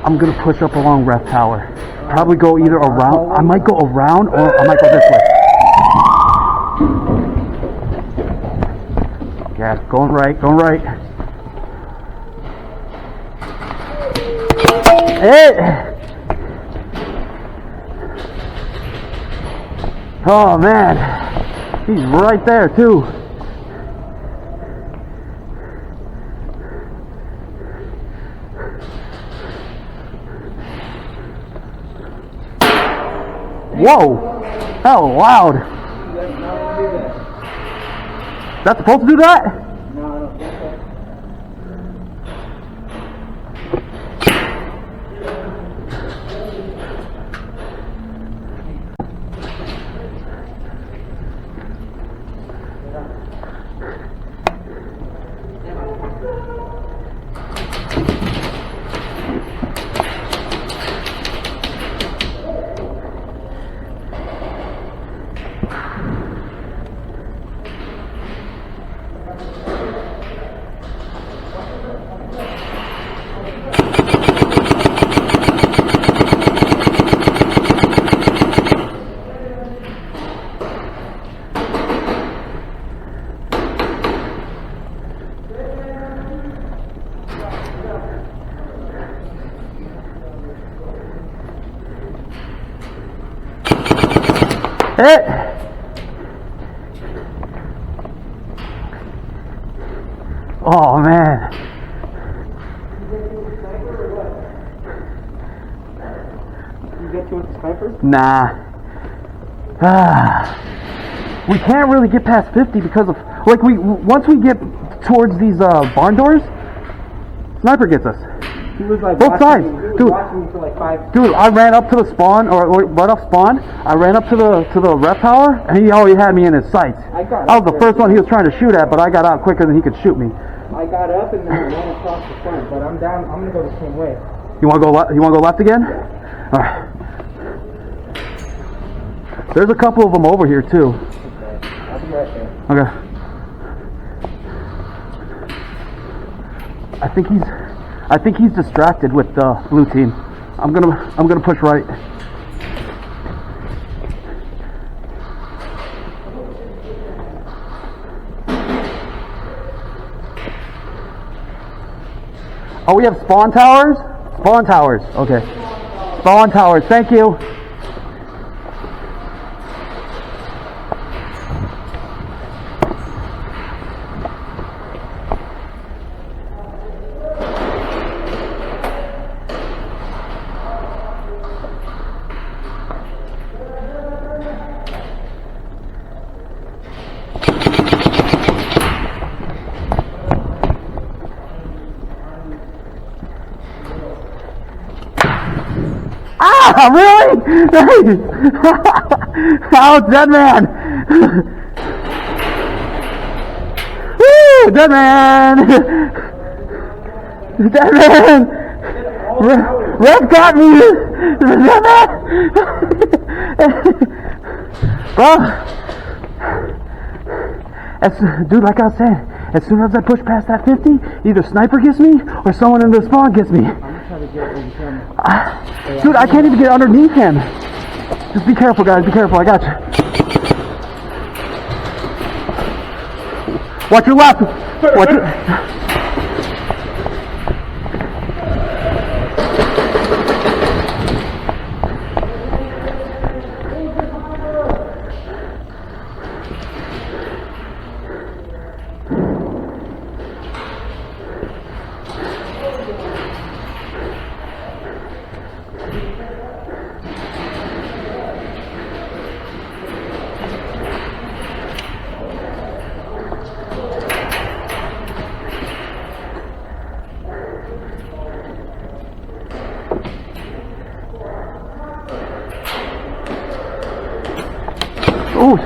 I'm gonna push up along ref tower. Probably go either around. I might go around, or I might go this way. Yeah, going right, going right. Hey! Oh man, he's right there too. Whoa! That was loud. That's supposed to do that? No, I don't think so. Hit! Oh man. You get to a sniper? Nah. We can't really get past 50 because of, like, once we get towards these barn doors, sniper gets us. He was like both sides, dude. Watching me for like 5. Dude, I ran up to the spawn, or right off spawn. I ran up to the rep tower, and he already had me in his sights. I was the first one he was trying to shoot at, but I got out quicker than he could shoot me. I got up and then I ran across the front, but I'm down. I'm gonna go the same way. You want to go left? You want to go left again? Yeah. All right. There's a couple of them over here too. Okay, I'll be right there. Okay. I think he's distracted with the blue team. I'm gonna push right. Oh, we have spawn towers? Spawn towers. Okay. Spawn towers. Thank you. Ah, really? Oh, dead man! Woo, dead man! Dead man! Red got me! Dead man! Bro, dude, like I said, as soon as I push past that 50, either sniper gets me or someone in the spawn gets me. Dude, I can't even get underneath him. Just be careful, guys. Be careful. I got you. Watch your left. Watch your... Oh.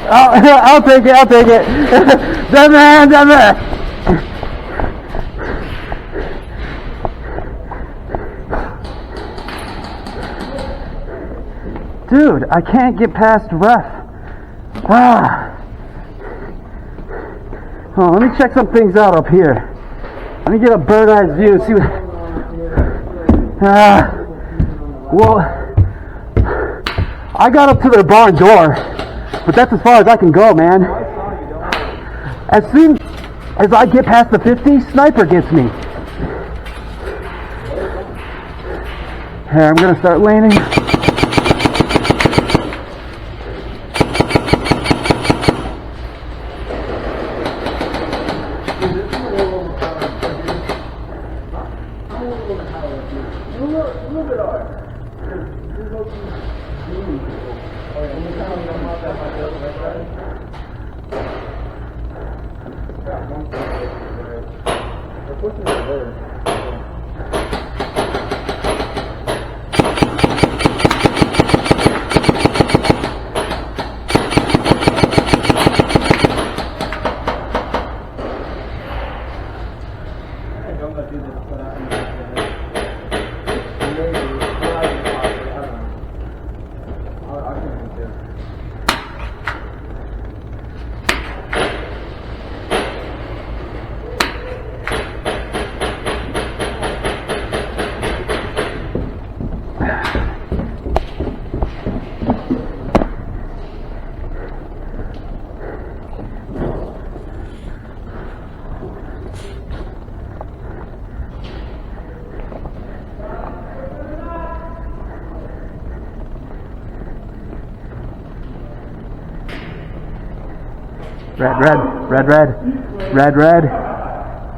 I'll take it. Dead man. Dude, I can't get past ref. Oh, let me check some things out up here. Let me get a bird-eye view. See what. Well, I got up to their barn door, but that's as far as I can go, man. As soon as I get past the 50, sniper gets me. Here, I'm gonna start landing.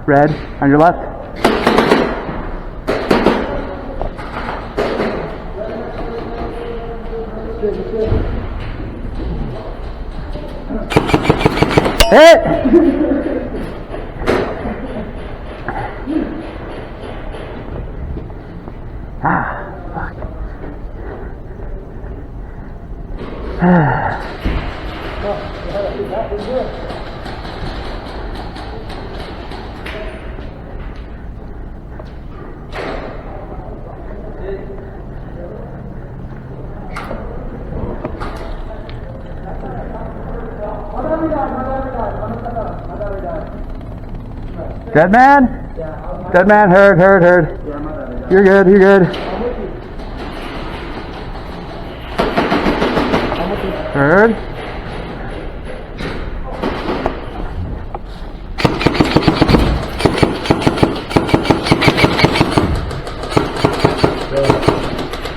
Red, on your left. Hit! Fuck. Dead man, heard. You're good. Heard.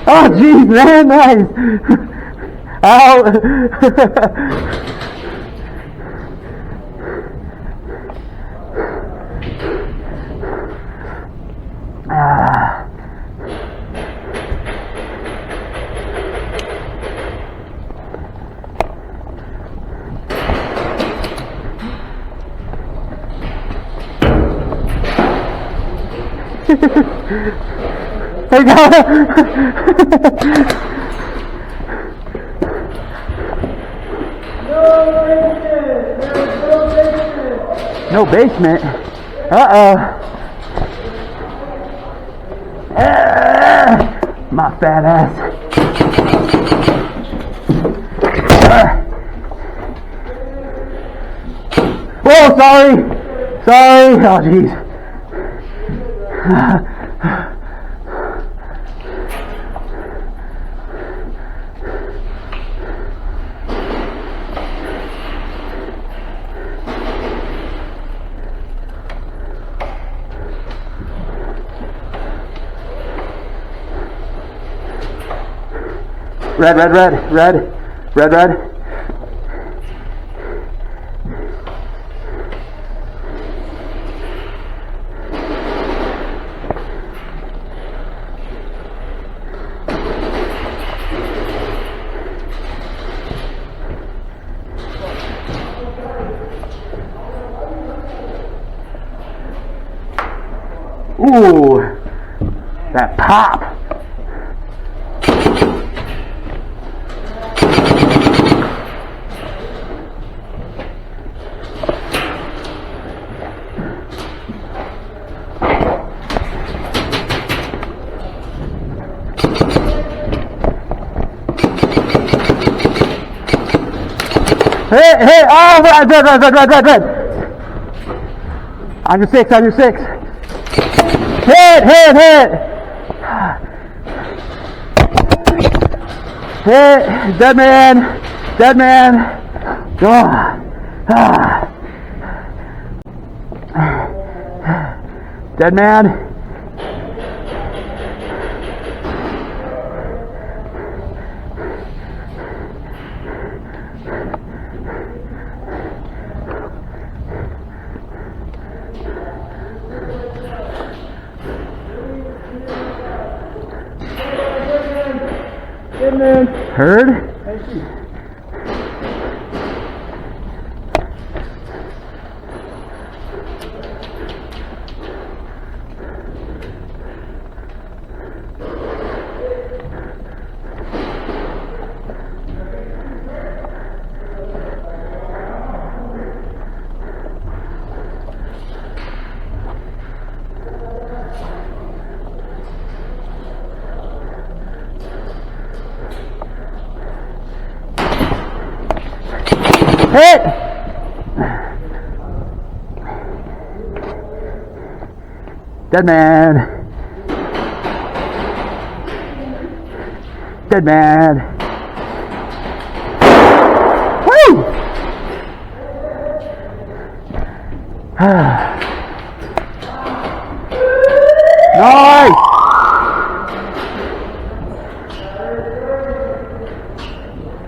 Oh, jeez, man, nice. Ow. Hey, go. No basement. My fat ass. Oh, sorry. Oh, jeez. Red. Ooh, that pop. Hit! Oh, red! On your 6, Hit! Hit! Dead man! Oh. Dead man! Heard? Thank you. Hit! Dead man! Woo! Nice!